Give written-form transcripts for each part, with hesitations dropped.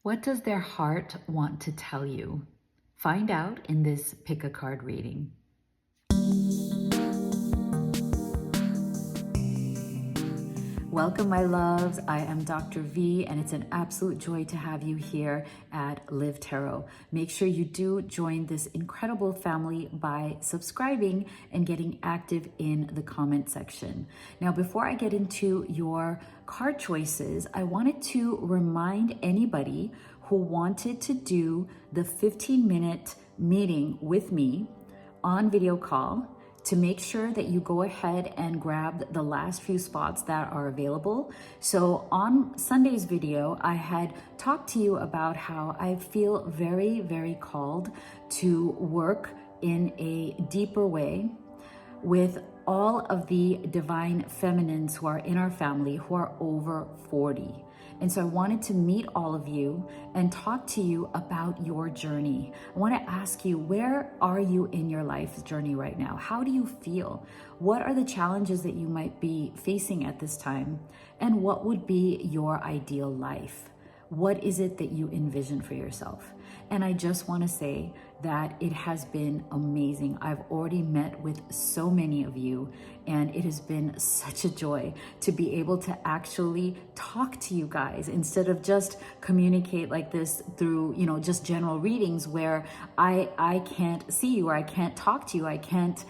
What does their heart want to tell you? Find out in this pick a card reading. Welcome, my loves. I am Dr. V, and it's an absolute joy to have you here at Live Tarot. Make sure you do join this incredible family by subscribing and getting active in the comment section. Now, before I get into your card choices, I wanted to remind anybody who wanted to do the 15-minute meeting with me on video call to make sure that you go ahead and grab the last few spots that are available. So on Sunday's video, I had talked to you about how I feel very, very called to work in a deeper way with all of the divine feminines who are in our family who are over 40. And so I wanted to meet all of you and talk to you about your journey. I want to ask you, where are you in your life journey right now? How do you feel? What are the challenges that you might be facing at this time? And what would be your ideal life? What is it that you envision for yourself? And I just want to say that it has been amazing. I've already met with so many of you, and it has been such a joy to be able to actually talk to you guys instead of just communicate like this through, just general readings where I can't see you, or I can't talk to you, I can't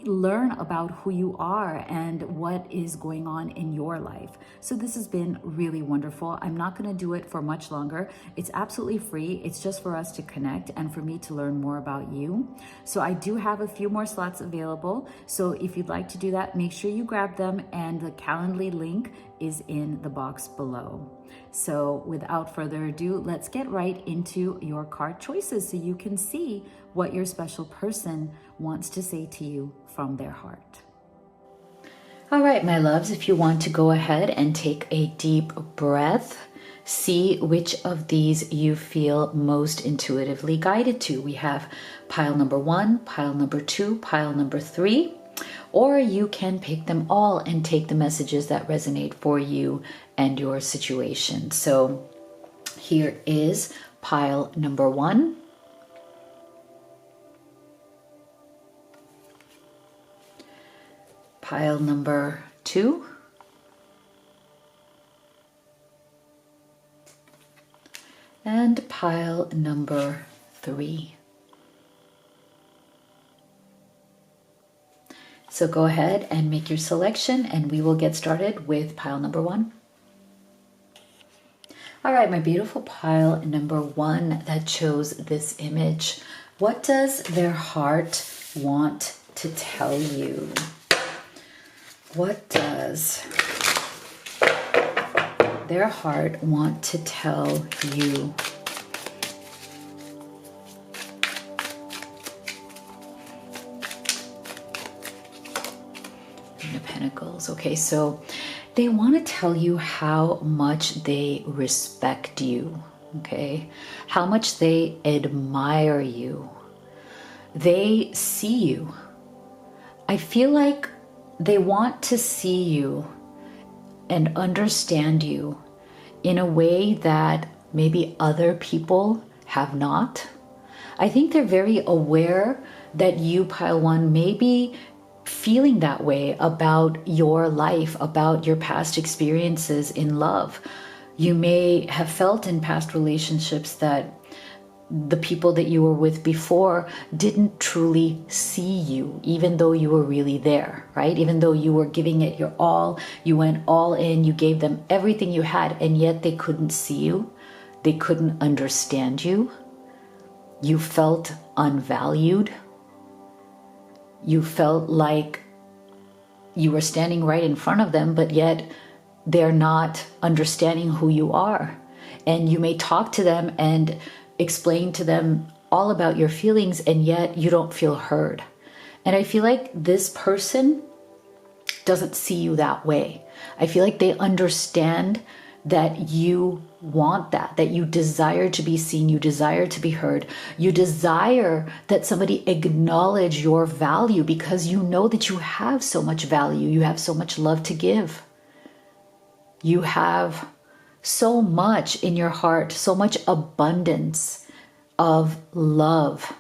learn about who you are and what is going on in your life. So this has been really wonderful. I'm not going to do it for much longer. It's absolutely free. It's just for us to connect and for me to learn more about you. So I do have a few more slots available. So if you'd like to do that, make sure you grab them, and the Calendly link is in the box below. So without further ado, let's get right into your card choices so you can see what your special person wants to say to you from their heart. All right, my loves, if you want to go ahead and take a deep breath, see which of these you feel most intuitively guided to. We have pile number 1, pile number 2, pile number 3, or you can pick them all and take the messages that resonate for you and your situation. So here is pile number 1. Pile number 2. And pile number 3. So go ahead and make your selection, and we will get started with pile number 1. All right, my beautiful pile number 1 that chose this image. What does their heart want to tell you? What does their heart want to tell you? The Pentacles. Okay, so they want to tell you how much they respect you, okay? How much they admire you. They see you. I feel like they want to see you and understand you in a way that maybe other people have not. I think they're very aware that you, pile 1, may be feeling that way about your life, about your past experiences in love. You may have felt in past relationships that the people that you were with before didn't truly see you, even though you were really there, right? Even though you were giving it your all, you went all in, you gave them everything you had, and yet they couldn't see you. They couldn't understand you. You felt unvalued. You felt like you were standing right in front of them, but yet they're not understanding who you are. And you may talk to them and explain to them all about your feelings, and yet you don't feel heard. And I feel like this person doesn't see you that way. I feel like they understand that you want that you desire to be seen, you desire to be heard, you desire that somebody acknowledge your value because you know that you have so much value, you have so much love to give. You have so much in your heart, so much abundance of love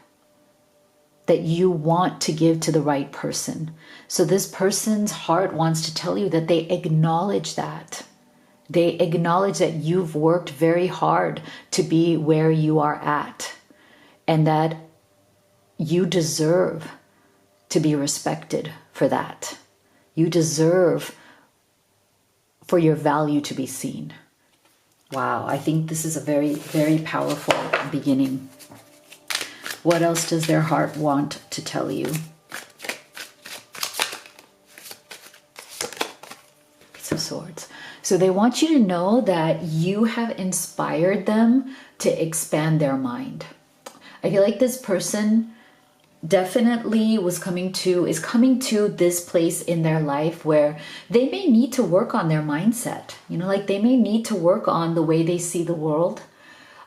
that you want to give to the right person. So this person's heart wants to tell you that they acknowledge that. They acknowledge that you've worked very hard to be where you are at, and that you deserve to be respected for that. You deserve for your value to be seen. Wow, I think this is a very, very powerful beginning. What else does their heart want to tell you? Ace of Swords. So they want you to know that you have inspired them to expand their mind. I feel like this person definitely is coming to this place in their life where they may need to work on their mindset. Like they may need to work on the way they see the world.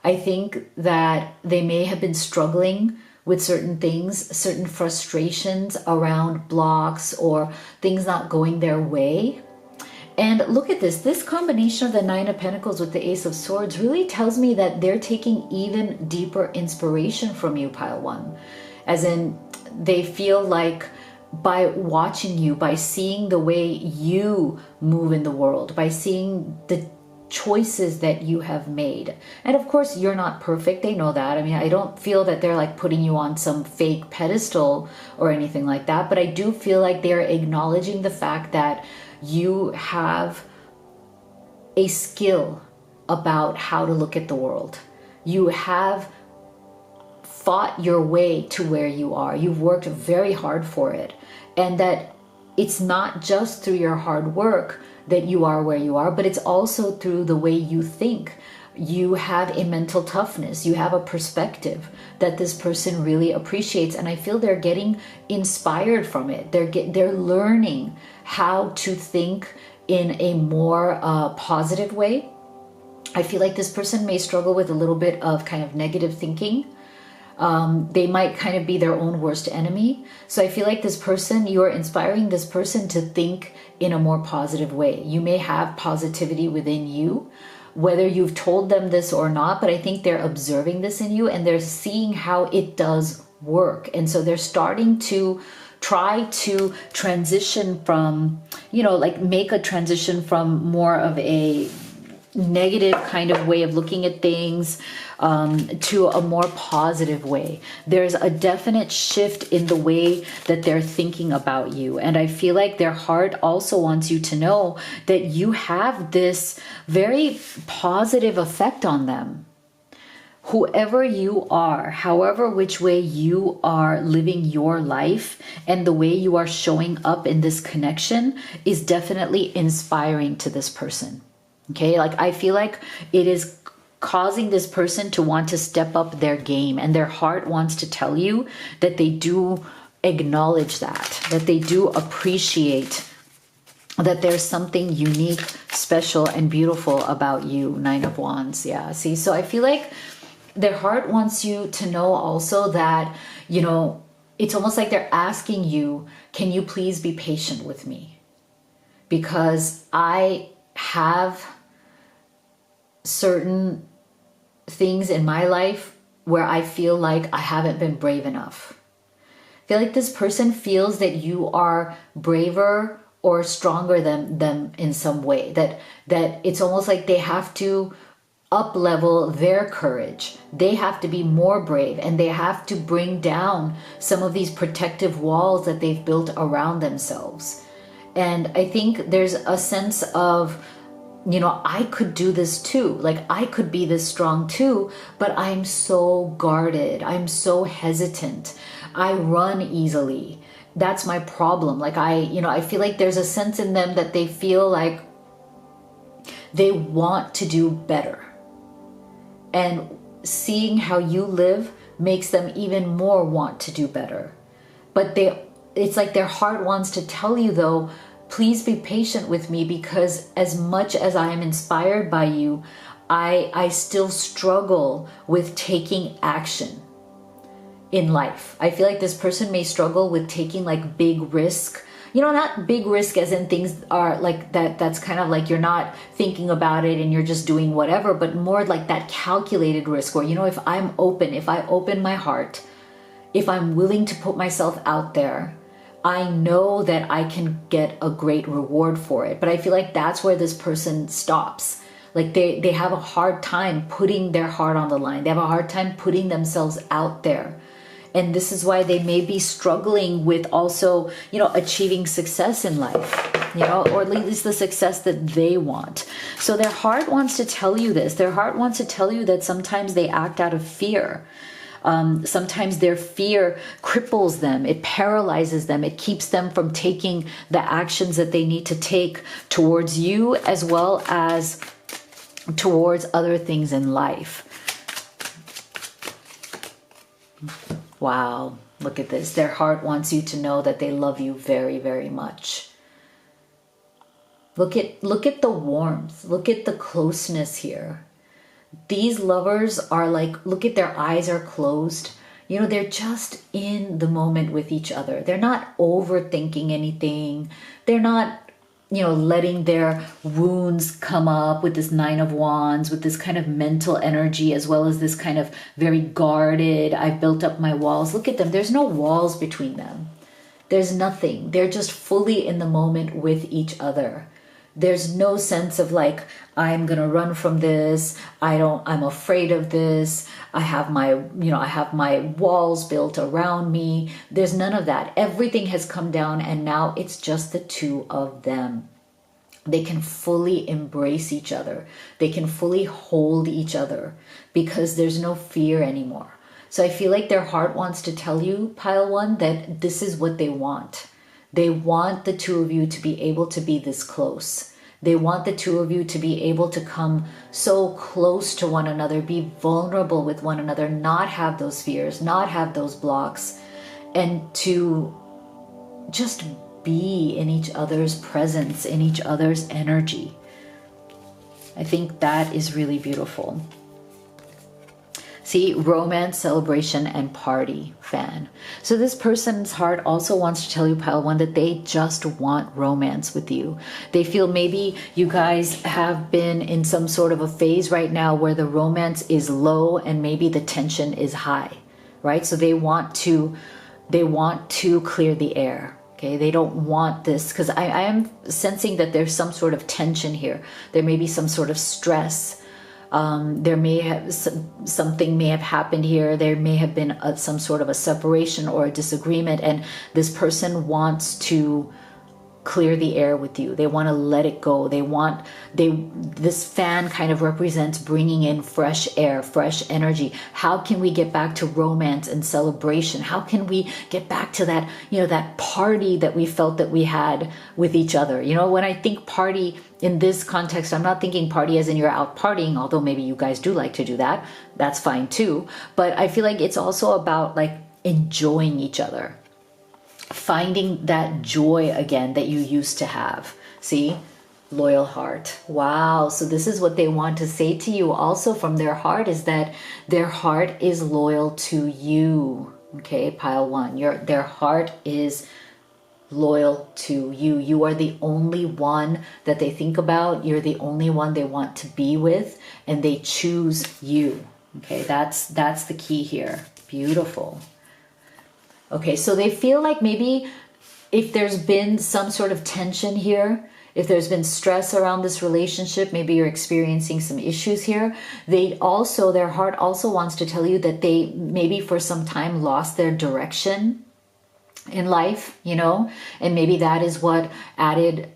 I think that they may have been struggling with certain things, certain frustrations around blocks or things not going their way. And look at this combination of the Nine of Pentacles with the Ace of Swords really tells me that they're taking even deeper inspiration from you, Pile 1. As in, they feel like by watching you, by seeing the way you move in the world, by seeing the choices that you have made. And of course, you're not perfect. They know that. I mean, I don't feel that they're like putting you on some fake pedestal or anything like that. But I do feel like they're acknowledging the fact that you have a skill about how to look at the world. You have fought your way to where you are. You've worked very hard for it. And that it's not just through your hard work that you are where you are, but it's also through the way you think. You have a mental toughness. You have a perspective that this person really appreciates. And I feel they're getting inspired from it. They're learning how to think in a more positive way. I feel like this person may struggle with a little bit of kind of negative thinking. They might kind of be their own worst enemy. So I feel like this person, you're inspiring this person to think in a more positive way. You may have positivity within you, whether you've told them this or not, but I think they're observing this in you and they're seeing how it does work. And so they're starting to try to transition from, like make a transition from more of a negative kind of way of looking at things to a more positive way. There's a definite shift in the way that they're thinking about you. And I feel like their heart also wants you to know that you have this very positive effect on them. Whoever you are, however which way you are living your life and the way you are showing up in this connection is definitely inspiring to this person. Okay, like I feel like it is causing this person to want to step up their game, and their heart wants to tell you that they do acknowledge that they do appreciate that there's something unique, special, and beautiful about you. Nine of Wands. Yeah, see, so I feel like their heart wants you to know also that, it's almost like they're asking you, can you please be patient with me? Because I have certain things in my life where I feel like I haven't been brave enough. I feel like this person feels that you are braver or stronger than them in some way, that it's almost like they have to up level their courage. They have to be more brave, and they have to bring down some of these protective walls that they've built around themselves. And I think there's a sense of, I could do this too. Like I could be this strong too, but I'm so guarded. I'm so hesitant. I run easily. That's my problem. Like I feel like there's a sense in them that they feel like they want to do better. And seeing how you live makes them even more want to do better. But it's like their heart wants to tell you though, please be patient with me, because as much as I am inspired by you, I still struggle with taking action in life. I feel like this person may struggle with taking like big risk, not big risk as in things are like that, that's kind of like you're not thinking about it and you're just doing whatever, but more like that calculated risk where, if I'm open, if I open my heart, if I'm willing to put myself out there, I know that I can get a great reward for it. But I feel like that's where this person stops. Like they have a hard time putting their heart on the line. They have a hard time putting themselves out there. And this is why they may be struggling with also, achieving success in life, or at least the success that they want. So their heart wants to tell you this. Their heart wants to tell you that sometimes they act out of fear. Sometimes their fear cripples them. It paralyzes them. It keeps them from taking the actions that they need to take towards you as well as towards other things in life. Wow, look at this. Their heart wants you to know that they love you very, very much. Look at the warmth. Look at the closeness here. These lovers are like, look at their eyes are closed. They're just in the moment with each other. They're not overthinking anything. They're not, letting their wounds come up with this Nine of Wands, with this kind of mental energy, as well as this kind of very guarded, I've built up my walls. Look at them. There's no walls between them. There's nothing. They're just fully in the moment with each other. There's no sense of like, I'm going to run from this. I'm afraid of this. I have my walls built around me. There's none of that. Everything has come down and now it's just the two of them. They can fully embrace each other. They can fully hold each other because there's no fear anymore. So I feel like their heart wants to tell you, pile one, that this is what they want. They want the two of you to be able to be this close. They want the two of you to be able to come so close to one another, be vulnerable with one another, not have those fears, not have those blocks, and to just be in each other's presence, in each other's energy. I think that is really beautiful. See, romance, celebration, and party fan. So this person's heart also wants to tell you, pile one, that they just want romance with you. They feel maybe you guys have been in some sort of a phase right now where the romance is low and maybe the tension is high, right? So they want to clear the air. Okay, they don't want this, because I am sensing that there's some sort of tension here. There may be some sort of stress. There may have something may have happened here. There may have been some sort of a separation or a disagreement, and this person wants to clear the air with you. They want to let it go. This fan kind of represents bringing in fresh air, fresh energy. How can we get back to romance and celebration? How can we get back to that, that party that we felt that we had with each other? When I think party in this context, I'm not thinking party as in you're out partying, although maybe you guys do like to do that. That's fine too. But I feel like it's also about like enjoying each other. Finding that joy again that you used to have. See? Loyal heart. Wow. So this is what they want to say to you also from their heart, is that their heart is loyal to you. Okay, pile one. Their heart is loyal to you. You are the only one that they think about. You're the only one they want to be with, and they choose you. Okay, that's the key here. Beautiful. Okay, so they feel like maybe if there's been some sort of tension here, if there's been stress around this relationship, maybe you're experiencing some issues here, their heart also wants to tell you that they maybe for some time lost their direction in life, and maybe that is what added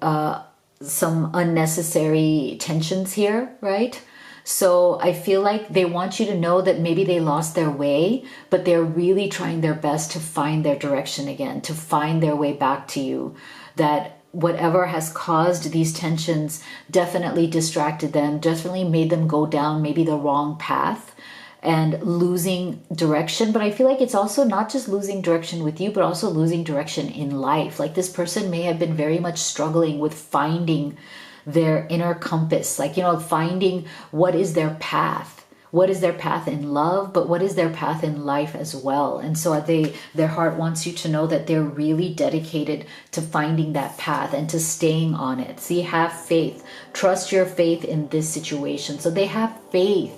some unnecessary tensions here, right? So I feel like they want you to know that maybe they lost their way, but they're really trying their best to find their direction again, to find their way back to you. That whatever has caused these tensions definitely distracted them, definitely made them go down maybe the wrong path and losing direction. But I feel like it's also not just losing direction with you, but also losing direction in life. Like this person may have been very much struggling with finding their inner compass, like, finding what is their path, what is their path in love, but what is their path in life as well. And so their heart wants you to know that they're really dedicated to finding that path and to staying on it. See, have faith. Trust your faith in this situation. So they have faith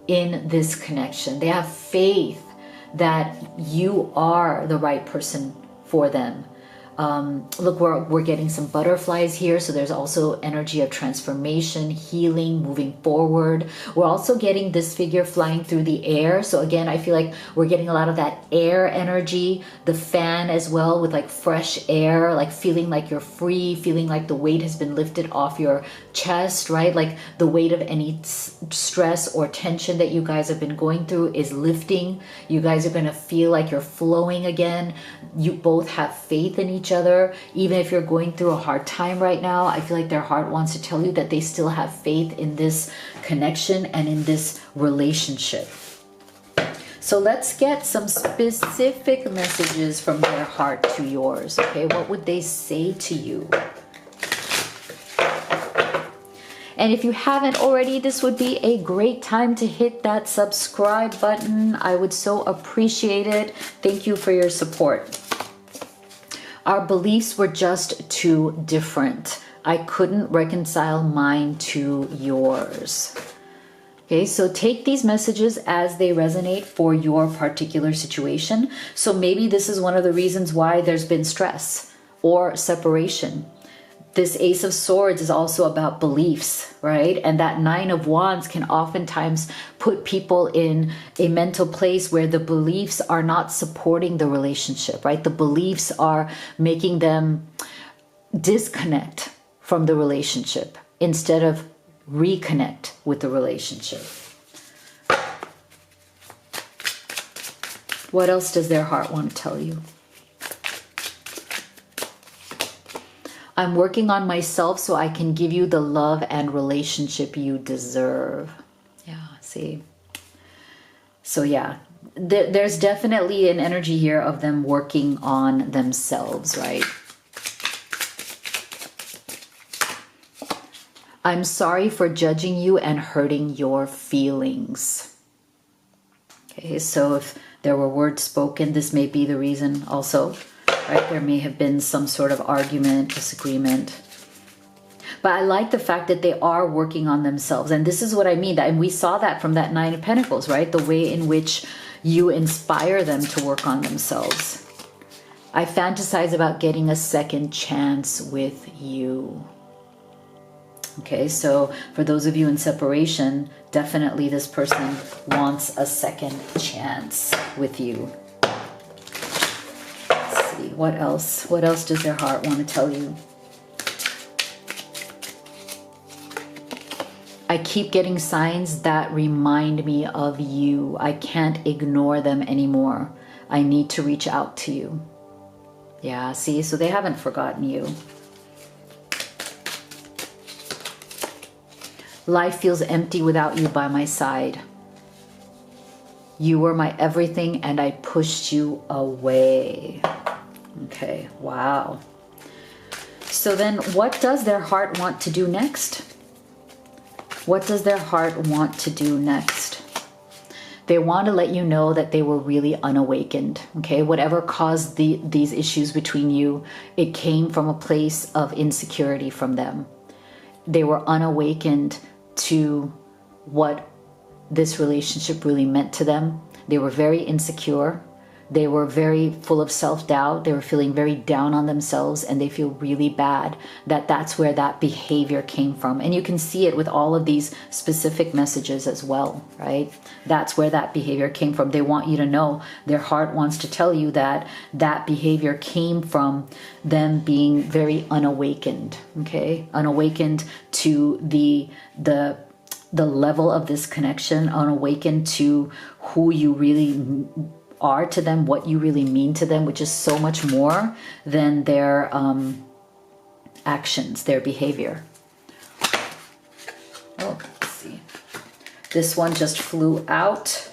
in this connection. They have faith that you are the right person for them. Look, we're getting some butterflies here. So there's also energy of transformation, healing, moving forward. We're also getting this figure flying through the air. So again, I feel like we're getting a lot of that air energy, the fan as well, with like fresh air, like feeling like you're free, feeling like the weight has been lifted off your chest, right? Like the weight of any stress or tension that you guys have been going through is lifting. You guys are going to feel like you're flowing again. You both have faith in each other. Even if you're going through a hard time right now, I feel like their heart wants to tell you that they still have faith in this connection and in this relationship. So let's get some specific messages from their heart to yours. Okay, what would they say to you? And if you haven't already, this would be a great time to hit that subscribe button. I would so appreciate it. Thank you for your support. Our beliefs were just too different. I couldn't reconcile mine to yours. Okay, so take these messages as they resonate for your particular situation. So maybe this is one of the reasons why there's been stress or separation. This Ace of Swords is also about beliefs, right? And that Nine of Wands can oftentimes put people in a mental place where the beliefs are not supporting the relationship, right? The beliefs are making them disconnect from the relationship instead of reconnect with the relationship. What else does their heart want to tell you? I'm working on myself so I can give you the love and relationship you deserve. Yeah, see. So yeah, there's definitely an energy here of them working on themselves, right? I'm sorry for judging you and hurting your feelings. Okay, so if there were words spoken, this may be the reason also. Right? There may have been some sort of argument, disagreement. But I like the fact that they are working on themselves. And this is what I mean. And we saw that from that Nine of Pentacles, right? The way in which you inspire them to work on themselves. I fantasize about getting a second chance with you. Okay, so for those of you in separation, definitely this person wants a second chance with you. What else? What else does their heart want to tell you? I keep getting signs that remind me of you. I can't ignore them anymore. I need to reach out to you. Yeah, see, so they haven't forgotten you. Life feels empty without you by my side. You were my everything and I pushed you away. Okay, wow. So then what does their heart want to do next? What does their heart want to do next? They want to let you know that they were really unawakened. Okay, whatever caused these issues between you, it came from a place of insecurity from them. They were unawakened to what this relationship really meant to them. They were very insecure. They were very full of self-doubt. They were feeling very down on themselves and they feel really bad that that's where that behavior came from. And you can see it with all of these specific messages as well, right? That's where that behavior came from. They want you to know, their heart wants to tell you that that behavior came from them being very unawakened, okay? Unawakened to the level of this connection, unawakened to who you really are to them, what you really mean to them, which is so much more than their actions, their behavior. Oh, let's see. This one just flew out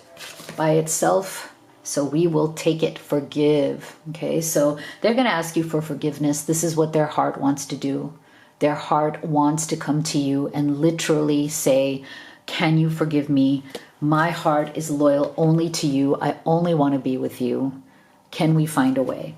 by itself, so we will take it. Forgive. Okay, so they're going to ask you for forgiveness. This is what their heart wants to do. Their heart wants to come to you and literally say, can you forgive me My heart is loyal only to you. I only want to be with you. Can we find a way?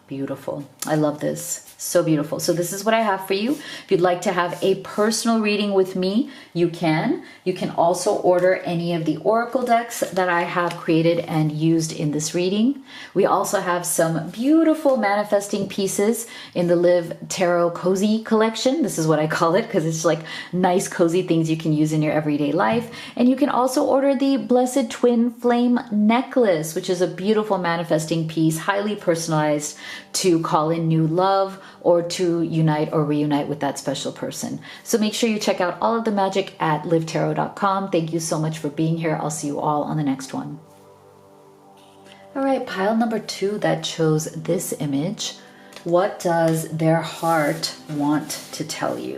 Beautiful. I love this. So beautiful. So this is what I have for you. If you'd like to have a personal reading with me, you can. You can also order any of the oracle decks that I have created and used in this reading. We also have some beautiful manifesting pieces in the Live Tarot Cozy collection. This is what I call it because it's like nice cozy things you can use in your everyday life. And you can also order the Blessed Twin Flame necklace, which is a beautiful manifesting piece, highly personalized to call in new love or to unite or reunite with that special person. So make sure you check out all of the magic at livetarot.com. Thank you so much for being here. I'll see you all on the next one. All right, pile number 2 that chose this image. What does their heart want to tell you?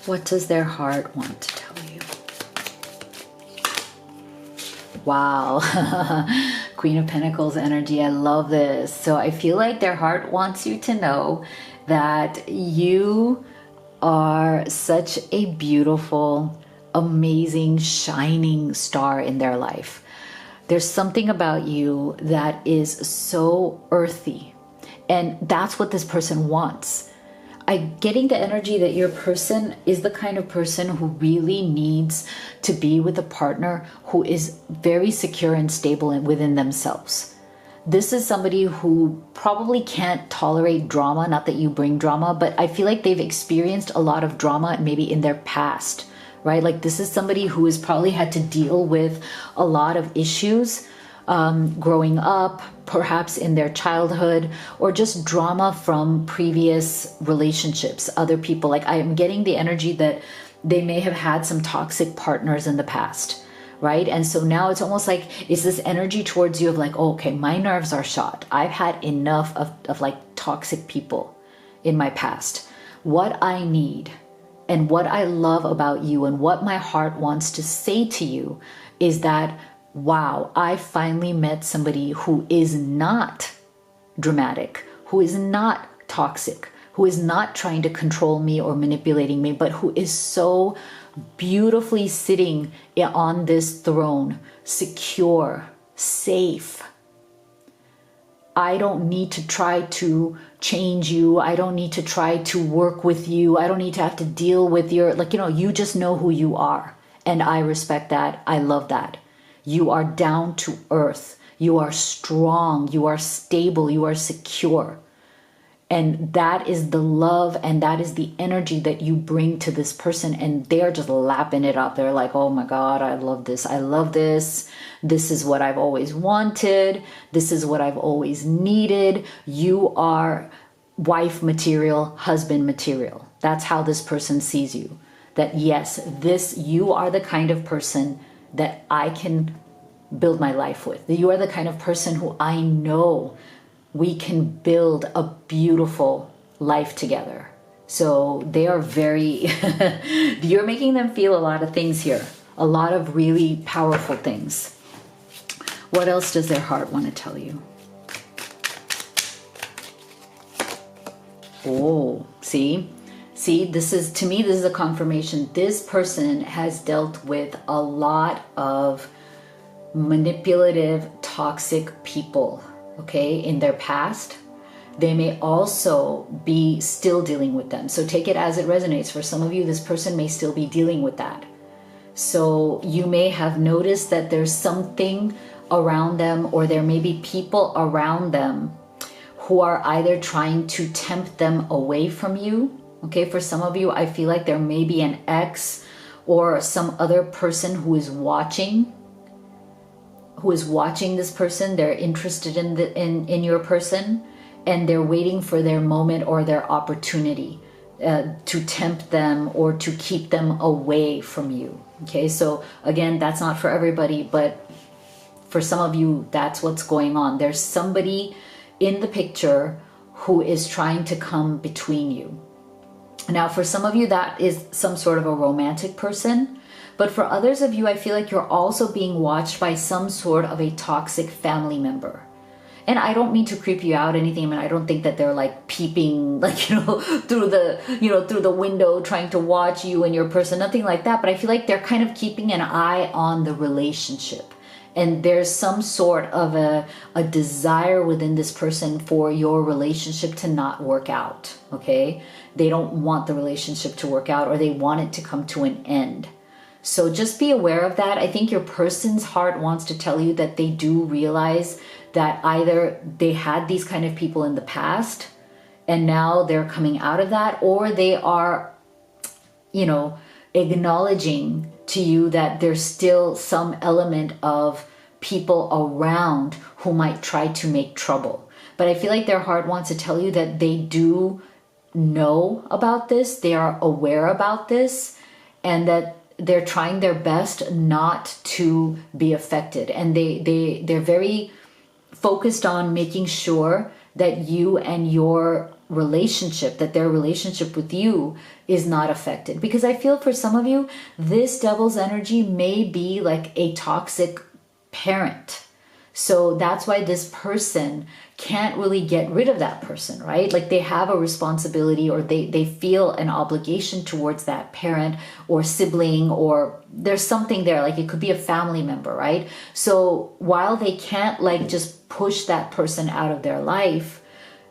What does their heart want to tell you? Wow. Queen of Pentacles energy. I love this. So I feel like their heart wants you to know that you are such a beautiful, amazing, shining star in their life. There's something about you that is so earthy. And that's what this person wants. I'm getting the energy that your person is the kind of person who really needs to be with a partner who is very secure and stable within themselves. This is somebody who probably can't tolerate drama, not that you bring drama, but I feel like they've experienced a lot of drama maybe in their past, right? Like this is somebody who has probably had to deal with a lot of issues growing up, perhaps in their childhood, or just drama from previous relationships, other people. Like I am getting the energy that they may have had some toxic partners in the past, right? And so now it's almost like, is this energy towards you of like, oh, okay, my nerves are shot. I've had enough of like toxic people in my past. What I need and what I love about you and what my heart wants to say to you is that, wow, I finally met somebody who is not dramatic, who is not toxic, who is not trying to control me or manipulating me, but who is so beautifully sitting on this throne, secure, safe. I don't need to try to change you. I don't need to try to work with you. I don't need to have to deal with your, like, you just know who you are. And I respect that. I love that. You are down to earth. You are strong. You are stable. You are secure. And that is the love and that is the energy that you bring to this person. And they're just lapping it up. They're like, oh my God, I love this. I love this. This is what I've always wanted. This is what I've always needed. You are wife material, husband material. That's how this person sees you. That yes, you are the kind of person that I can build my life with. You are the kind of person who I know we can build a beautiful life together. So they are very, you're making them feel a lot of things here, a lot of really powerful things. What else does their heart want to tell you? Oh, see, this is, to me, this is a confirmation. This person has dealt with a lot of manipulative, toxic people, okay, in their past. They may also be still dealing with them. So take it as it resonates. For some of you, this person may still be dealing with that. So you may have noticed that there's something around them, or there may be people around them who are either trying to tempt them away from you. Okay, for some of you, I feel like there may be an ex or some other person who is watching this person. They're interested in your person, and they're waiting for their moment or their opportunity to tempt them or to keep them away from you. Okay, so again, that's not for everybody, but for some of you, that's what's going on. There's somebody in the picture who is trying to come between you. Now, for some of you, that is some sort of a romantic person. But for others of you, I feel like you're also being watched by some sort of a toxic family member. And I don't mean to creep you out or anything. I mean, I don't think that they're like peeping, like, you know, through the window trying to watch you and your person, nothing like that. But I feel like they're kind of keeping an eye on the relationship. And there's some sort of a desire within this person for your relationship to not work out, okay? They don't want the relationship to work out, or they want it to come to an end. So just be aware of that. I think your person's heart wants to tell you that they do realize that either they had these kind of people in the past and now they're coming out of that, or they are, you know, acknowledging to you that there's still some element of people around who might try to make trouble. But I feel like their heart wants to tell you that they do know about this, they are aware about this, and that they're trying their best not to be affected. And they're very focused on making sure that you and your relationship, that their relationship with you is not affected. Because I feel for some of you, this devil's energy may be like a toxic parent. So that's why this person can't really get rid of that person, right? Like they have a responsibility, or they feel an obligation towards that parent or sibling, or there's something there, like it could be a family member, right? So while they can't like just push that person out of their life,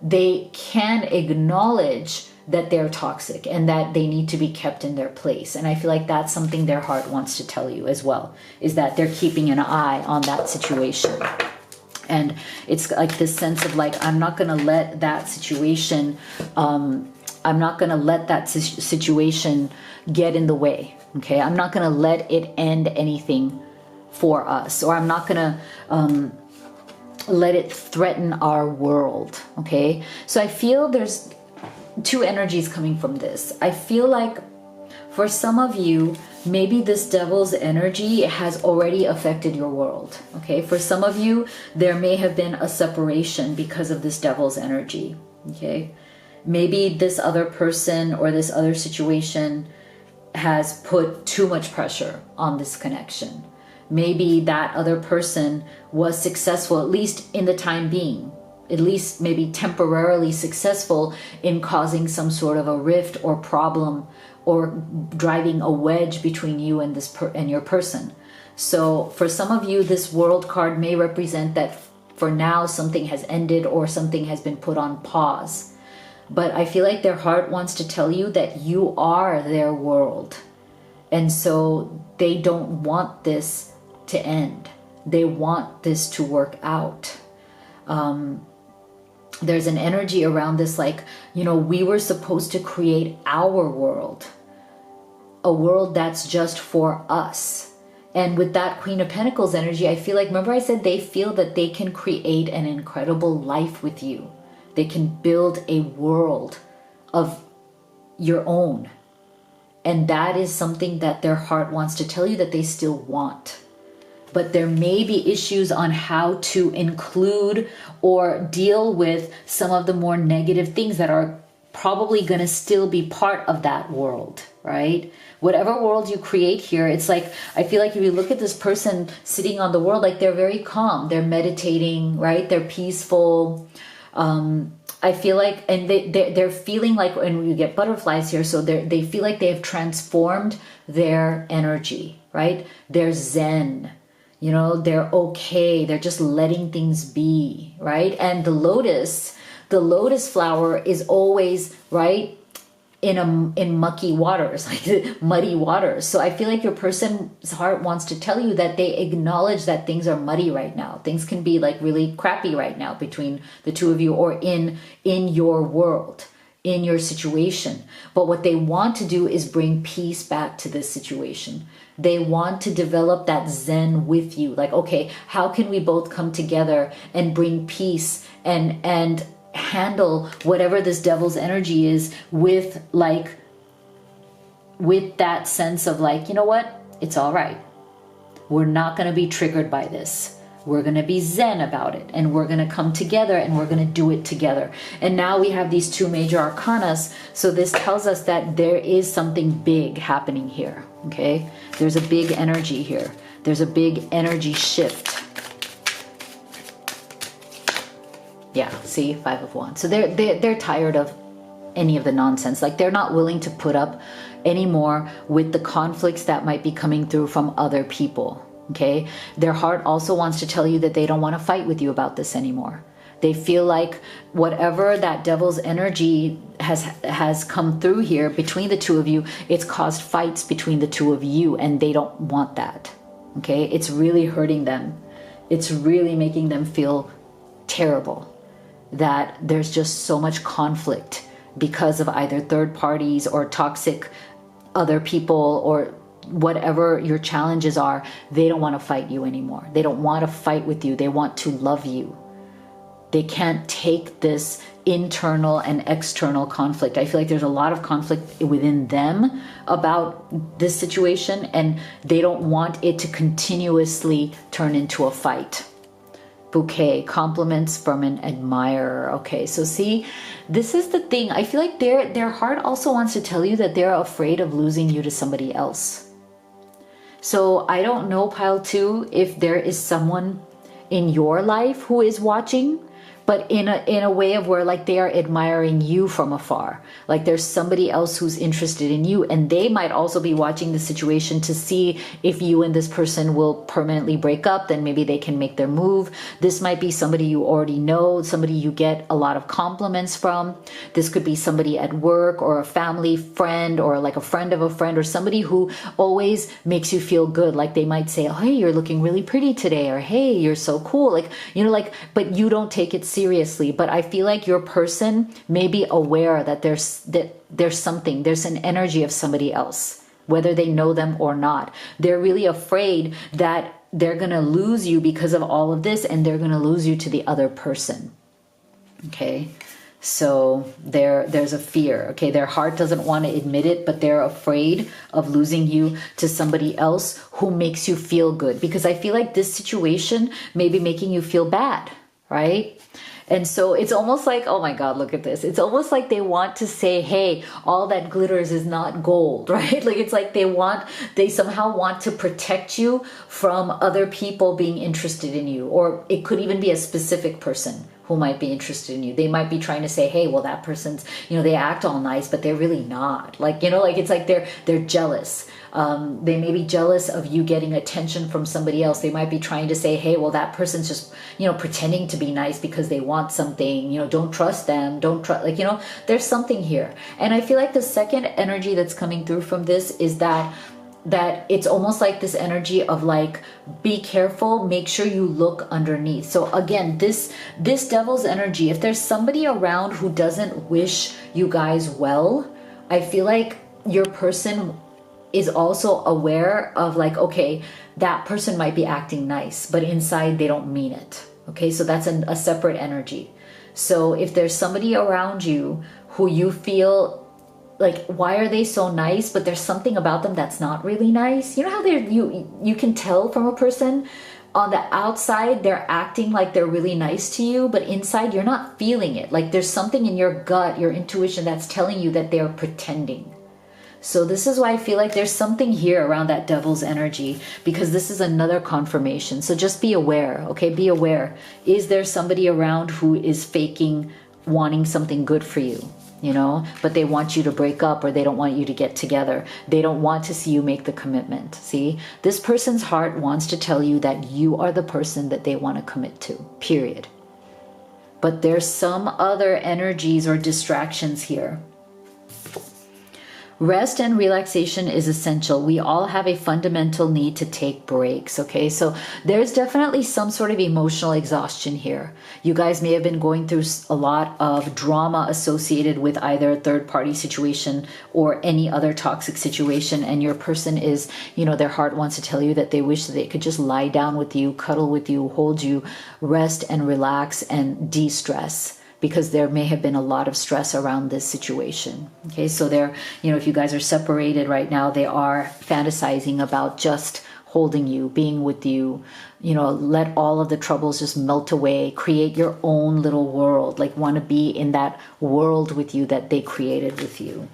they can acknowledge that they're toxic and that they need to be kept in their place. And I feel like that's something their heart wants to tell you as well, is that they're keeping an eye on that situation. And it's like this sense of like, I'm not going to let that situation, situation get in the way. Okay. I'm not going to let it end anything for us, or I'm not going to, let it threaten our world. Okay. So I feel there's two energies coming from this. I feel like for some of you, maybe this devil's energy has already affected your world. Okay. For some of you, there may have been a separation because of this devil's energy. Okay. Maybe this other person or this other situation has put too much pressure on this connection. Maybe that other person was successful, at least in the time being, at least maybe temporarily successful in causing some sort of a rift or problem, or driving a wedge between you and and your person. So for some of you, this world card may represent that for now something has ended or something has been put on pause. But I feel like their heart wants to tell you that you are their world. And so they don't want this to end. They want this to work out. There's an energy around this, like, you know, we were supposed to create our world, a world that's just for us. And with that Queen of Pentacles energy, I feel like, remember I said they feel that they can create an incredible life with you. They can build a world of your own. And that is something that their heart wants to tell you that they still want. But there may be issues on how to include or deal with some of the more negative things that are probably going to still be part of that world, right? Whatever world you create here, it's like, I feel like if you look at this person sitting on the world, like they're very calm, they're meditating, right? They're peaceful. I feel like, and they're feeling like, and you get butterflies here, so they feel like they have transformed their energy, right? They're zen. You know, they're okay. They're just letting things be, right? And the lotus flower is always, right, in mucky waters, like muddy waters. So I feel like your person's heart wants to tell you that they acknowledge that things are muddy right now. Things can be like really crappy right now between the two of you, or in your world, in your situation. But what they want to do is bring peace back to this situation. They want to develop that zen with you. Like, okay, how can we both come together and bring peace and handle whatever this devil's energy is with that sense of like, you know what? It's all right. We're not going to be triggered by this. We're going to be zen about it, and we're going to come together and we're going to do it together. And now we have these two major arcanas. So this tells us that there is something big happening here. Okay. There's a big energy here. There's a big energy shift. Yeah, see, Five of Wands. So they're tired of any of the nonsense. Like they're not willing to put up anymore with the conflicts that might be coming through from other people. Okay, their heart also wants to tell you that they don't want to fight with you about this anymore. They feel like whatever that devil's energy has come through here between the two of you, it's caused fights between the two of you, and they don't want that. Okay, it's really hurting them. It's really making them feel terrible that there's just so much conflict because of either third parties or toxic other people or whatever your challenges are. They don't want to fight you anymore. They don't want to fight with you. They want to love you. They can't take this internal and external conflict. I feel like there's a lot of conflict within them about this situation, and they don't want it to continuously turn into a fight. Bouquet, compliments from an admirer. Okay, so see, this is the thing. I feel like their heart also wants to tell you that they're afraid of losing you to somebody else. So I don't know, pile 2, if there is someone in your life who is watching, but in a way of where like they are admiring you from afar. Like there's somebody else who's interested in you, and they might also be watching the situation to see if you and this person will permanently break up. Then maybe they can make their move. This might be somebody you already know, somebody you get a lot of compliments from. This could be somebody at work or a family friend or like a friend of a friend, or somebody who always makes you feel good. Like they might say, oh, hey, you're looking really pretty today, or hey, you're so cool. Like, you know, like, but you don't take it seriously. But I feel like your person may be aware that there's something, there's an energy of somebody else, whether they know them or not. They're really afraid that they're going to lose you because of all of this, and they're going to lose you to the other person. Okay, so there's a fear. Okay, their heart doesn't want to admit it, but they're afraid of losing you to somebody else who makes you feel good, because I feel like this situation may be making you feel bad, right? And so it's almost like, oh my God, look at this. It's almost like they want to say, hey, all that glitters is not gold, right? Like it's like they somehow want to protect you from other people being interested in you. Or it could even be a specific person who might be interested in you. They might be trying to say, hey, well, that person's, you know, they act all nice, but they're really not. Like, you know, like it's like they're jealous. They may be jealous of you getting attention from somebody else. They might be trying to say, hey, well, that person's just, you know, pretending to be nice because they want something, you know, don't trust them. Don't trust, like, you know, there's something here. And I feel like the second energy that's coming through from this is that it's almost like this energy of like, be careful, make sure you look underneath. So again, this devil's energy, if there's somebody around who doesn't wish you guys well, I feel like your person is also aware of like, okay, that person might be acting nice, but inside they don't mean it. Okay, so that's a separate energy. So if there's somebody around you who you feel like, why are they so nice, but there's something about them that's not really nice. You know how you can tell from a person on the outside they're acting like they're really nice to you, but inside you're not feeling it. Like there's something in your gut, your intuition, that's telling you that they're pretending. So this is why I feel like there's something here around that devil's energy, because this is another confirmation. So just be aware, okay? Be aware. Is there somebody around who is faking wanting something good for you? You know, but they want you to break up, or they don't want you to get together. They don't want to see you make the commitment. See, this person's heart wants to tell you that you are the person that they want to commit to, period. But there's some other energies or distractions here. Rest and relaxation is essential. We all have a fundamental need to take breaks, okay? So there's definitely some sort of emotional exhaustion here. You guys may have been going through a lot of drama associated with either a third-party situation or any other toxic situation, and your person is, you know, their heart wants to tell you that they wish that they could just lie down with you, cuddle with you, hold you, rest and relax and de-stress, because there may have been a lot of stress around this situation. Okay, so they're, you know, if you guys are separated right now, they are fantasizing about just holding you, being with you, you know, let all of the troubles just melt away, create your own little world, like want to be in that world with you that they created with you.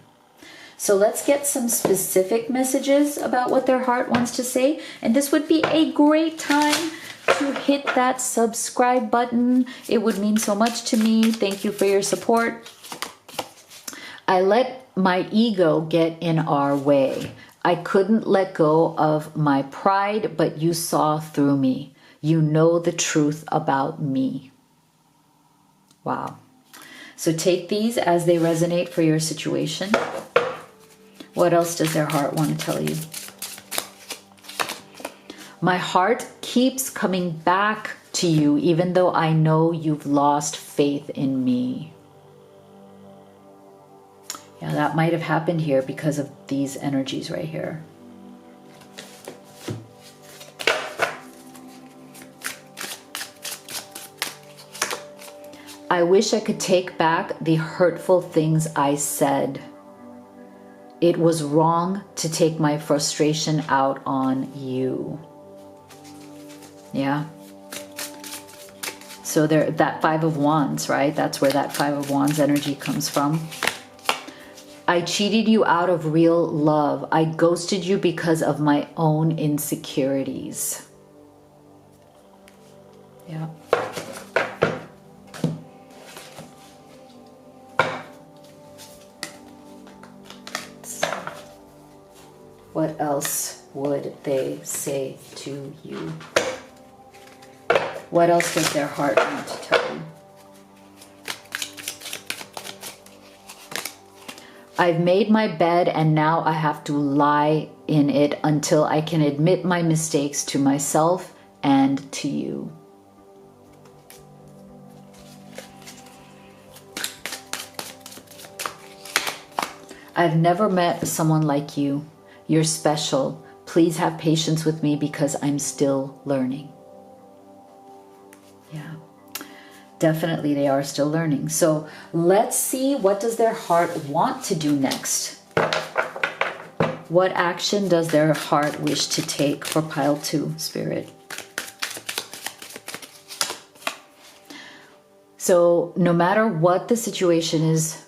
So let's get some specific messages about what their heart wants to say. And this would be a great time to hit that subscribe button. It would mean so much to me. Thank you for your support. I let my ego get in our way. I couldn't let go of my pride, but you saw through me. You know the truth about me. Wow. So take these as they resonate for your situation. What else does their heart want to tell you? My heart keeps coming back to you, even though I know you've lost faith in me. Yeah, that might have happened here because of these energies right here. I wish I could take back the hurtful things I said. It was wrong to take my frustration out on you. Yeah. So there, that Five of Wands, right? That's where that Five of Wands energy comes from. I cheated you out of real love. I ghosted you because of my own insecurities. Yeah. What else would they say to you? What else does their heart want to tell you? I've made my bed and now I have to lie in it until I can admit my mistakes to myself and to you. I've never met someone like you. You're special. Please have patience with me because I'm still learning. Yeah. Definitely they are still learning. So let's see, what does their heart want to do next? What action does their heart wish to take for pile 2, Spirit? So no matter what the situation is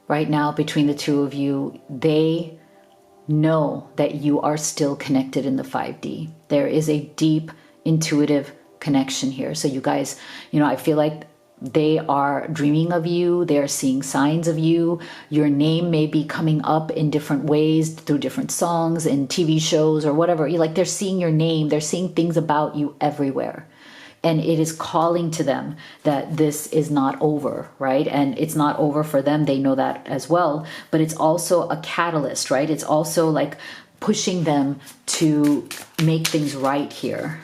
right now between the two of you, they know that you are still connected in the 5D. There is a deep intuitive connection here. So you guys, you know, I feel like they are dreaming of you. They're seeing signs of you. Your name may be coming up in different ways through different songs and TV shows or whatever. You like, they're seeing your name. They're seeing things about you everywhere. And it is calling to them that this is not over, right? And it's not over for them. They know that as well. But it's also a catalyst, right? It's also like pushing them to make things right here.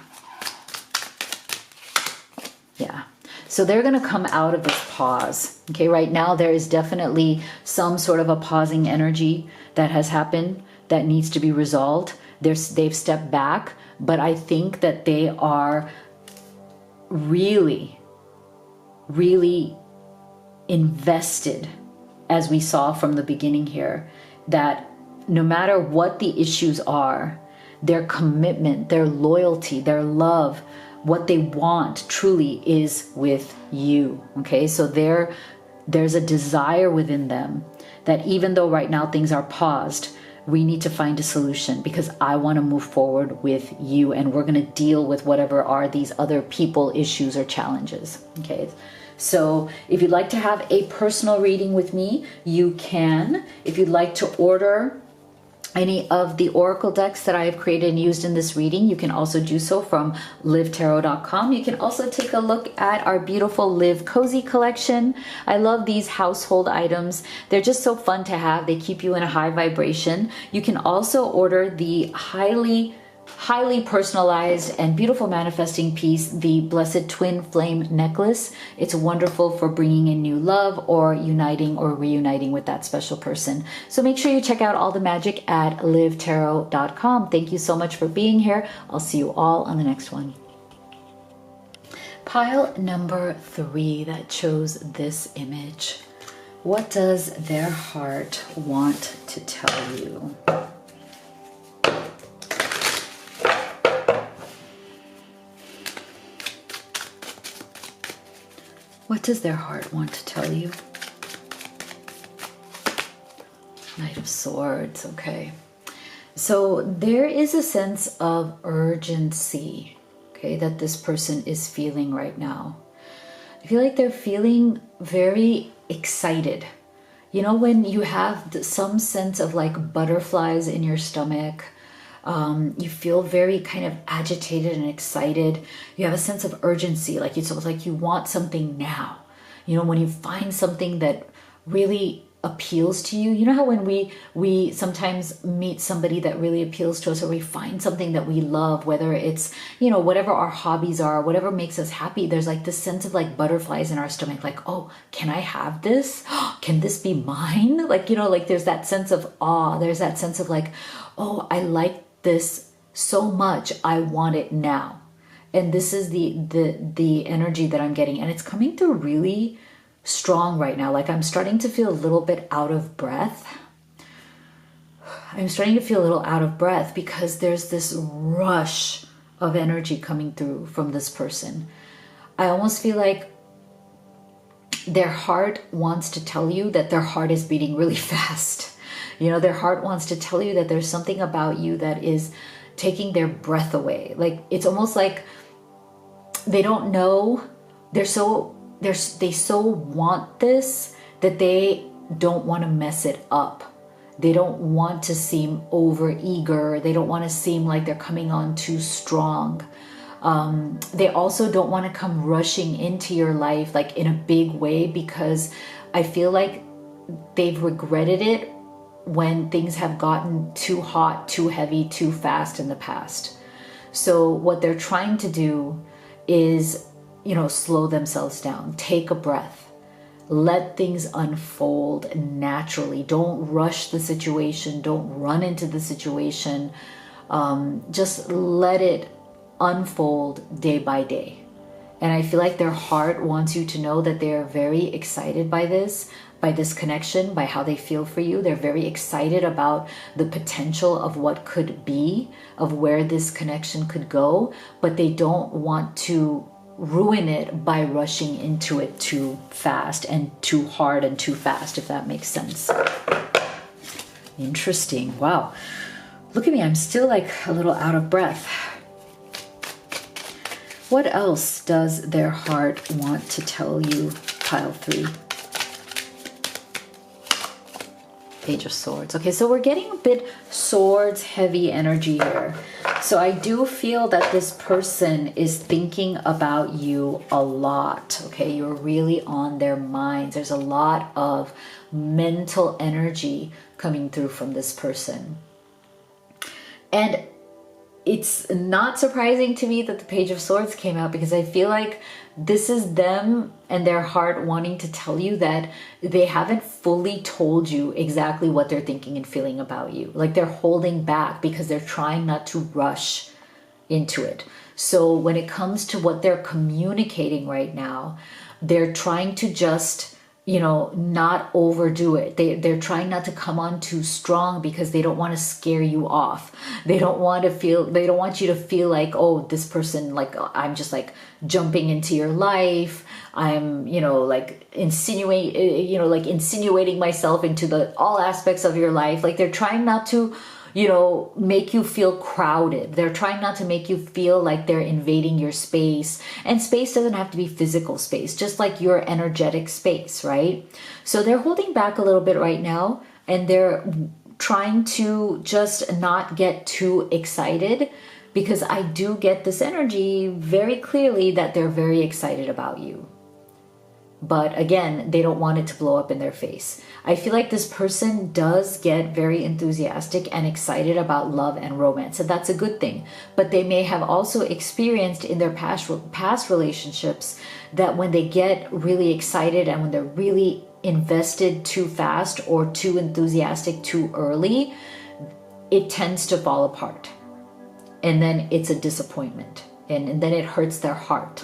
Yeah. So they're going to come out of this pause. Okay, right now there is definitely some sort of a pausing energy that has happened that needs to be resolved. They've stepped back, but I think that they are really, really invested, as we saw from the beginning here, that no matter what the issues are, their commitment, their loyalty, their love, what they want truly is with you. Okay, so there's a desire within them that even though right now things are paused, we need to find a solution because I want to move forward with you and we're going to deal with whatever are these other people issues or challenges. Okay, so if you'd like to have a personal reading with me, you can. If you'd like to order any of the oracle decks that I have created and used in this reading, you can also do so from livetarot.com. You can also take a look at our beautiful Live Cozy collection. I love these household items. They're just so fun to have. They keep you in a high vibration. You can also order the highly personalized and beautiful manifesting piece, the Blessed Twin Flame Necklace. It's wonderful for bringing in new love or uniting or reuniting with that special person. So make sure you check out all the magic at livetarot.com. Thank you so much for being here. I'll see you all on the next one. Pile number 3 that chose this image. What does their heart want to tell you? What does their heart want to tell you? Knight of Swords, okay. So there is a sense of urgency, okay, that this person is feeling right now. I feel like they're feeling very excited. You know, when you have some sense of like butterflies in your stomach, you feel very kind of agitated and excited. You have a sense of urgency, like it's almost like you want something now. You know, when you find something that really appeals to you, you know how when we sometimes meet somebody that really appeals to us, or we find something that we love, whether it's, you know, whatever our hobbies are, whatever makes us happy, there's like this sense of like butterflies in our stomach, like, oh, can I have this? Can this be mine? Like, you know, like there's that sense of awe, there's that sense of like, oh, I like this so much, I want it now. And this is the energy that I'm getting, and it's coming through really strong right now. Like I'm starting to feel a little bit out of breath. I'm starting to feel a little out of breath because there's this rush of energy coming through from this person. I almost feel like their heart wants to tell you that their heart is beating really fast. You know, their heart wants to tell you that there's something about you that is taking their breath away. Like it's almost like they don't know. They so want this that they don't want to mess it up. They don't want to seem over eager. They don't want to seem like they're coming on too strong. They also don't want to come rushing into your life like in a big way, because I feel like they've regretted it when things have gotten too hot, too heavy, too fast in the past. So what they're trying to do is, you know, slow themselves down, take a breath, let things unfold naturally. Don't rush the situation. Don't run into the situation. Just let it unfold day by day. And I feel like their heart wants you to know that they're very excited by this connection, by how they feel for you. They're very excited about the potential of what could be, of where this connection could go, but they don't want to ruin it by rushing into it too fast and too hard and too fast, if that makes sense. Interesting. Wow. Look at me. I'm still like a little out of breath. What else does their heart want to tell you, pile 3? Page of Swords. Okay, so we're getting a bit swords heavy energy here. So I do feel that this person is thinking about you a lot. Okay, you're really on their minds. There's a lot of mental energy coming through from this person. And it's not surprising to me that the Page of Swords came out, because I feel like this is them and their heart wanting to tell you that they haven't fully told you exactly what they're thinking and feeling about you. Like they're holding back because they're trying not to rush into it. So when it comes to what they're communicating right now, they're trying to just, you know, not overdo it. They're trying not to come on too strong because they don't want to scare you off. They don't want you to feel like, oh, this person, like, I'm just like jumping into your life. I'm, you know, like insinuating myself into all aspects of your life. Like they're trying not to, you know, make you feel crowded. They're trying not to make you feel like they're invading your space. And space doesn't have to be physical space, just like your energetic space, right? So they're holding back a little bit right now, and they're trying to just not get too excited, because I do get this energy very clearly that they're very excited about you. But again, they don't want it to blow up in their face. I feel like this person does get very enthusiastic and excited about love and romance, and that's a good thing. But they may have also experienced in their past relationships that when they get really excited and when they're really invested too fast or too enthusiastic too early, it tends to fall apart. And then it's a disappointment, and then it hurts their heart.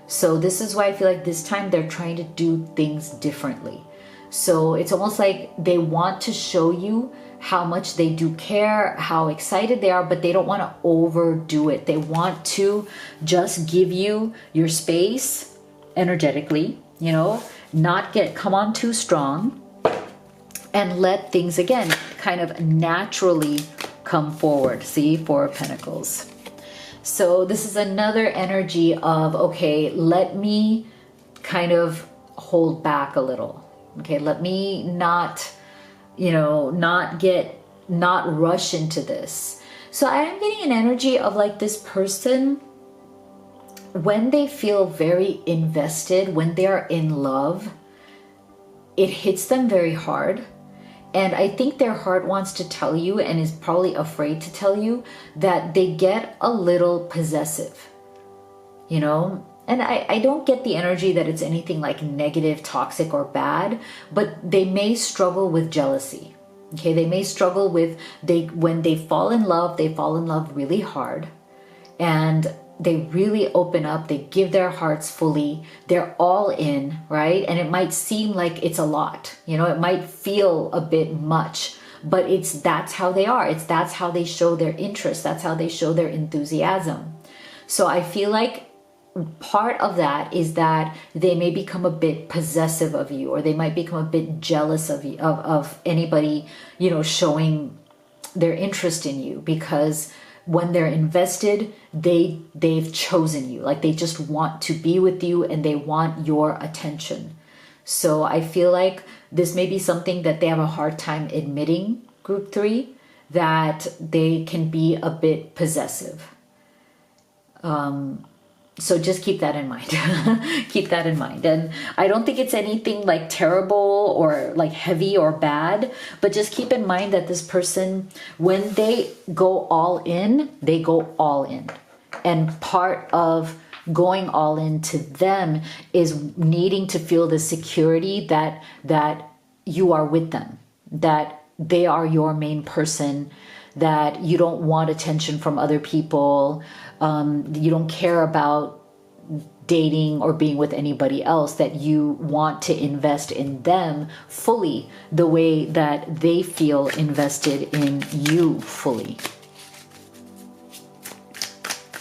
So this is why I feel like this time they're trying to do things differently. So it's almost like they want to show you how much they do care, how excited they are, but they don't want to overdo it. They want to just give you your space energetically, you know, not come on too strong, and let things, again, kind of naturally come forward. See, Four of Pentacles. So this is another energy of, okay, let me kind of hold back a little. Okay, let me not, you know, not rush into this. So I am getting an energy of like this person, when they feel very invested, when they are in love, it hits them very hard. And I think their heart wants to tell you, and is probably afraid to tell you, that they get a little possessive, you know? And I don't get the energy that it's anything like negative, toxic, or bad, but they may struggle with jealousy. Okay, they may struggle with, when they fall in love really hard, and they really open up, they give their hearts fully, they're all in, right? And it might seem like it's a lot, you know, it might feel a bit much, but that's how they are. That's how they show their interest. That's how they show their enthusiasm. So I feel like part of that is that they may become a bit possessive of you, or they might become a bit jealous of you, of anybody, you know, showing their interest in you, because when they're invested, they've chosen you. Like, they just want to be with you and they want your attention. So I feel like this may be something that they have a hard time admitting, group 3, that they can be a bit possessive. So just keep that in mind. Keep that in mind. And I don't think it's anything like terrible or like heavy or bad, but just keep in mind that this person, when they go all in, they go all in. And part of going all in to them is needing to feel the security that you are with them, that they are your main person, that you don't want attention from other people, you don't care about dating or being with anybody else, that you want to invest in them fully the way that they feel invested in you fully.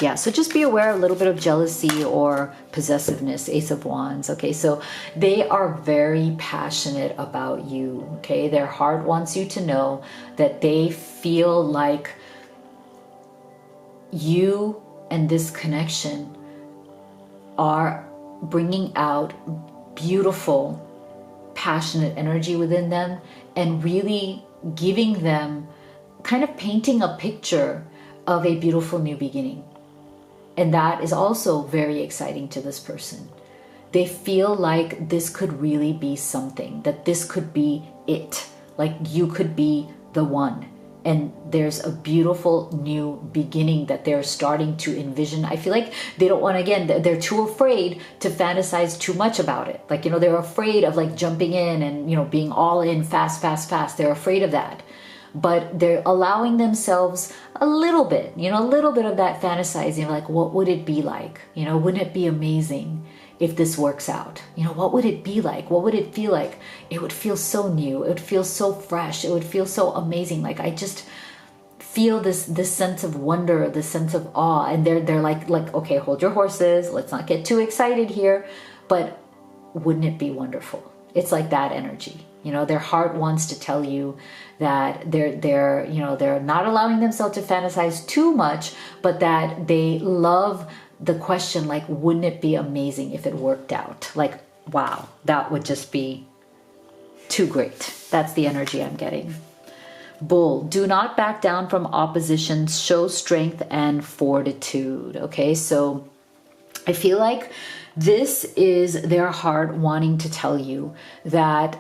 Yeah, so just be aware, a little bit of jealousy or possessiveness, Ace of Wands. Okay, so they are very passionate about you. Okay, their heart wants you to know that they feel like you and this connection are bringing out beautiful, passionate energy within them, and really giving them, kind of painting a picture of a beautiful new beginning. And that is also very exciting to this person. They feel like this could really be something, that this could be it, like you could be the one. And there's a beautiful new beginning that they're starting to envision. I feel like they don't want to, again, they're too afraid to fantasize too much about it. Like, you know, they're afraid of like jumping in and, you know, being all in fast. They're afraid of that. But they're allowing themselves a little bit, you know, a little bit of that fantasizing, like, what would it be like? You know, wouldn't it be amazing if this works out? You know, what would it be like? What would it feel like? It would feel so new. It would feel so fresh. It would feel so amazing. Like, I just feel this sense of wonder, this sense of awe. And they're like, okay, hold your horses. Let's not get too excited here. But wouldn't it be wonderful? It's like that energy. You know, their heart wants to tell you that they're not allowing themselves to fantasize too much, but that they love the question, like, wouldn't it be amazing if it worked out? Like, wow, that would just be too great. That's the energy I'm getting. Bull, do not back down from opposition. Show strength and fortitude. Okay, so I feel like this is their heart wanting to tell you that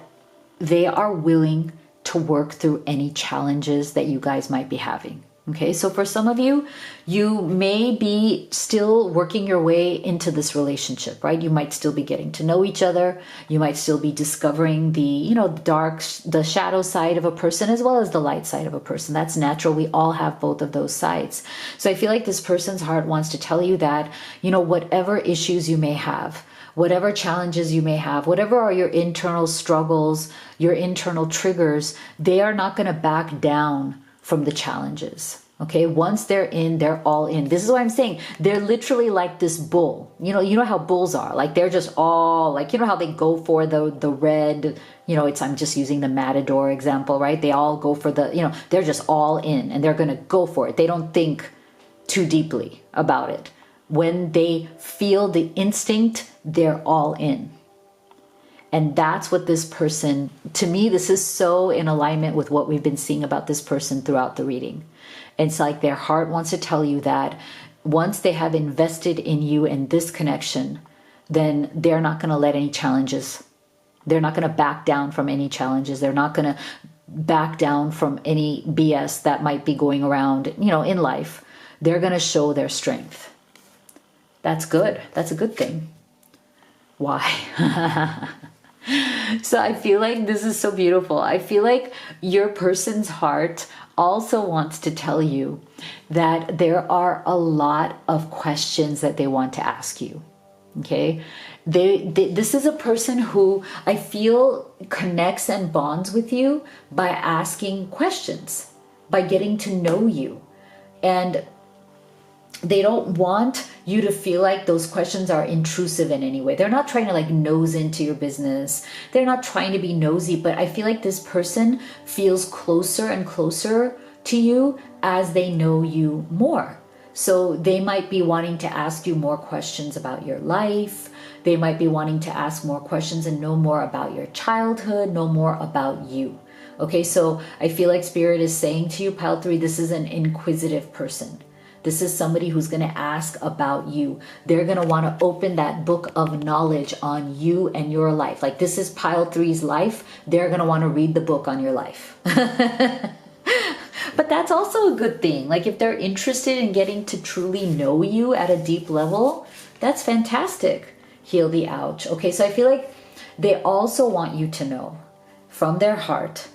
they are willing to work through any challenges that you guys might be having. Okay, so for some of you, you may be still working your way into this relationship, right? You might still be getting to know each other. You might still be discovering the, you know, the shadow side of a person as well as the light side of a person. That's natural. We all have both of those sides. So I feel like this person's heart wants to tell you that, you know, whatever issues you may have, whatever challenges you may have, whatever are your internal struggles, your internal triggers, they are not going to back down from the challenges. Okay, once they're in, they're all in. This is what I'm saying. They're literally like this bull. You know how bulls are. Like they're just all like, you know how they go for the red, I'm just using the matador example, right? They all go for they're just all in and they're going to go for it. They don't think too deeply about it. When they feel the instinct, they're all in. And that's what this person, to me, this is so in alignment with what we've been seeing about this person throughout the reading. It's like their heart wants to tell you that once they have invested in you and this connection, then they're not going to let any challenges. They're not going to back down from any challenges. They're not going to back down from any BS that might be going around, in life. They're going to show their strength. That's good. That's a good thing. Why? So I feel like this is so beautiful. I feel like your person's heart also wants to tell you that there are a lot of questions that they want to ask you. Okay? This is a person who I feel connects and bonds with you by asking questions, by getting to know you. And they don't want you to feel like those questions are intrusive in any way. They're not trying to like nose into your business. They're not trying to be nosy, but I feel like this person feels closer and closer to you as they know you more. So they might be wanting to ask you more questions about your life. They might be wanting to ask more questions and know more about your childhood, know more about you. Okay, so I feel like Spirit is saying to you, Pile 3, this is an inquisitive person. This is somebody who's going to ask about you. They're going to want to open that book of knowledge on you and your life. Like this is Pile 3's life. They're going to want to read the book on your life. But that's also a good thing. Like if they're interested in getting to truly know you at a deep level, that's fantastic. Heal the ouch. Okay, so I feel like they also want you to know from their heart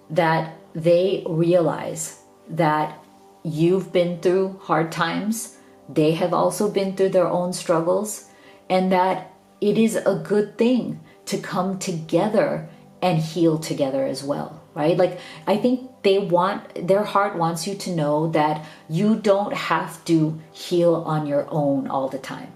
that they realize that you've been through hard times. They have also been through their own struggles, and that it is a good thing to come together and heal together as well, right? Like I think their heart wants you to know that you don't have to heal on your own all the time.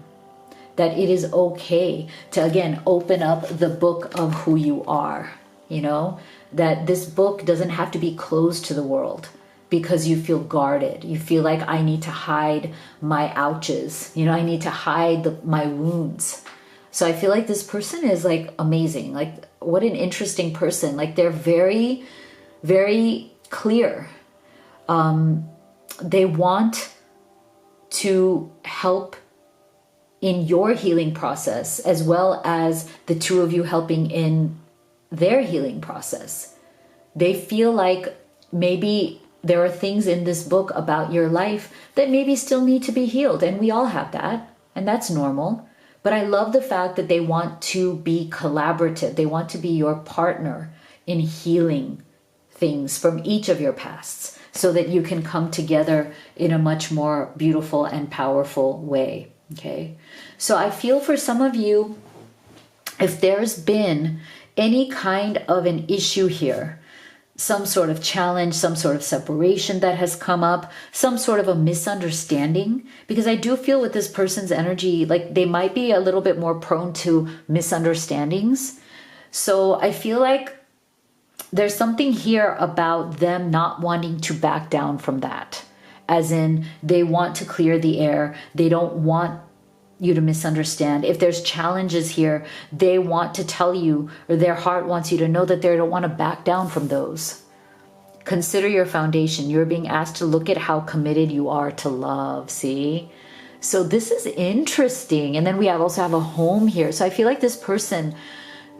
That it is okay to, again, open up the book of who you are, that this book doesn't have to be closed to the world because you feel guarded. You feel like I need to hide my ouches. I need to hide my wounds. So I feel like this person is like amazing. Like what an interesting person. Like they're very, very clear. They want to help in your healing process as well as the two of you helping in their healing process. They feel like maybe there are things in this book about your life that maybe still need to be healed. And we all have that. And that's normal. But I love the fact that they want to be collaborative. They want to be your partner in healing things from each of your pasts so that you can come together in a much more beautiful and powerful way. Okay. So I feel for some of you, if there's been any kind of an issue here, some sort of challenge, some sort of separation that has come up, some sort of a misunderstanding, because I do feel with this person's energy, like they might be a little bit more prone to misunderstandings. So I feel like there's something here about them not wanting to back down from that. As in, they want to clear the air. They don't want you to misunderstand. If there's challenges here, they want to tell you, or their heart wants you to know that they don't want to back down from those. Consider your foundation. You're being asked to look at how committed you are to love. See? So this is interesting. And then we also have a home here. So I feel like this person,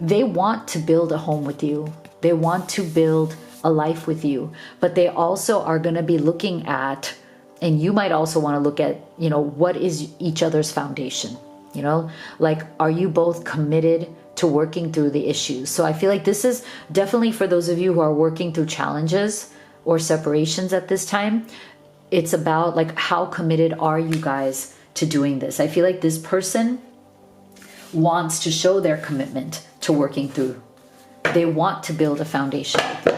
they want to build a home with you. They want to build a life with you, but they also are going to be looking at, and you might also want to look at, what is each other's foundation? Like, are you both committed to working through the issues? So I feel like this is definitely for those of you who are working through challenges or separations at this time. It's about like, how committed are you guys to doing this? I feel like this person wants to show their commitment to working through. They want to build a foundation with you.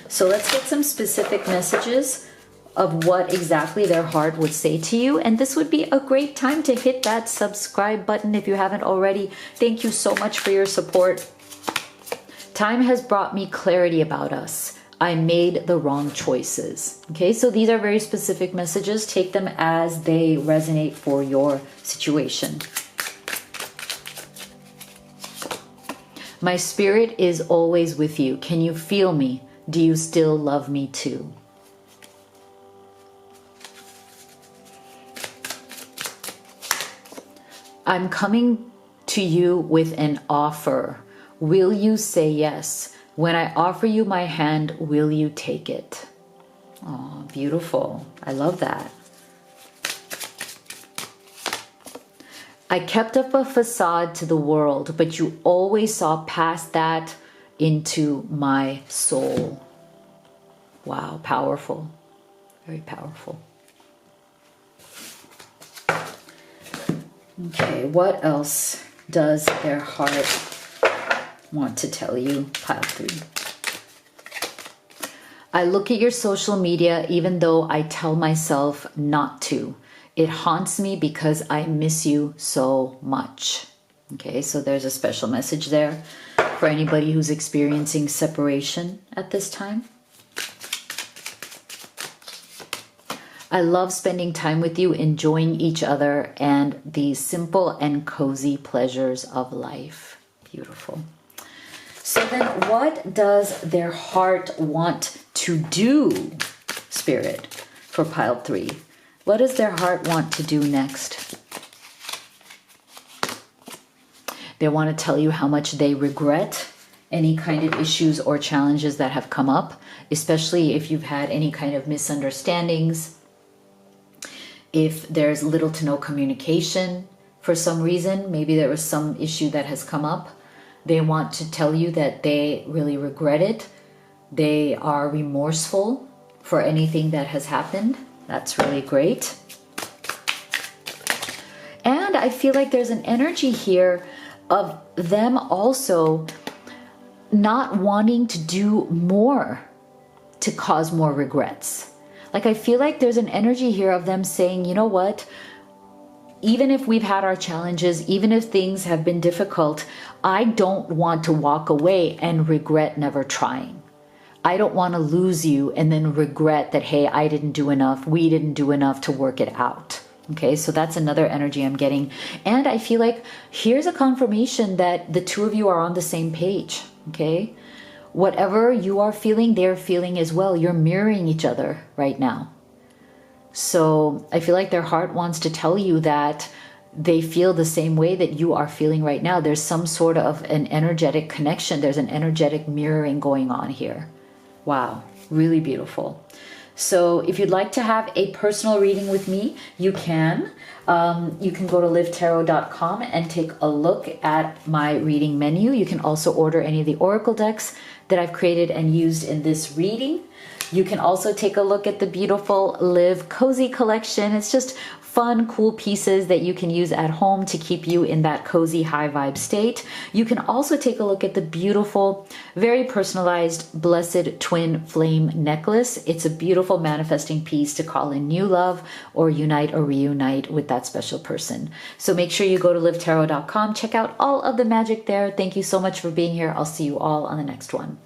So let's get some specific messages of what exactly their heart would say to you. And this would be a great time to hit that subscribe button if you haven't already. Thank you so much for your support. Time has brought me clarity about us. I made the wrong choices. Okay, so these are very specific messages. Take them as they resonate for your situation. My spirit is always with you. Can you feel me? Do you still love me too? I'm coming to you with an offer. Will you say yes? When I offer you my hand, will you take it? Oh, beautiful. I love that. I kept up a facade to the world, but you always saw past that into my soul. Wow, powerful. Very powerful. Okay, what else does their heart want to tell you? Pile 3. I look at your social media even though I tell myself not to. It haunts me because I miss you so much. Okay, so there's a special message there for anybody who's experiencing separation at this time. I love spending time with you, enjoying each other, and the simple and cozy pleasures of life. Beautiful. So then what does their heart want to do, Spirit, for pile 3? What does their heart want to do next? They want to tell you how much they regret any kind of issues or challenges that have come up, especially if you've had any kind of misunderstandings. If there's little to no communication for some reason, maybe there was some issue that has come up, they want to tell you that they really regret it. They are remorseful for anything that has happened. That's really great. And I feel like there's an energy here of them also not wanting to do more to cause more regrets. Like, I feel like there's an energy here of them saying, you know what, even if we've had our challenges, even if things have been difficult, I don't want to walk away and regret never trying. I don't want to lose you and then regret that, hey, I didn't do enough, we didn't do enough to work it out. Okay, so that's another energy I'm getting. And I feel like here's a confirmation that the two of you are on the same page. Okay, whatever you are feeling, they're feeling as well. You're mirroring each other right now. So I feel like their heart wants to tell you that they feel the same way that you are feeling right now. There's some sort of an energetic connection. There's an energetic mirroring going on here. Wow, really beautiful. So if you'd like to have a personal reading with me, you can. You can go to livetarot.com and take a look at my reading menu. You can also order any of the oracle decks that I've created and used in this reading. You can also take a look at the beautiful Live Cozy collection. It's just fun, cool pieces that you can use at home to keep you in that cozy, high vibe state. You can also take a look at the beautiful, very personalized Blessed Twin Flame necklace. It's a beautiful manifesting piece to call in new love or unite or reunite with that special person. So make sure you go to livetarot.com, check out all of the magic there. Thank you so much for being here. I'll see you all on the next one.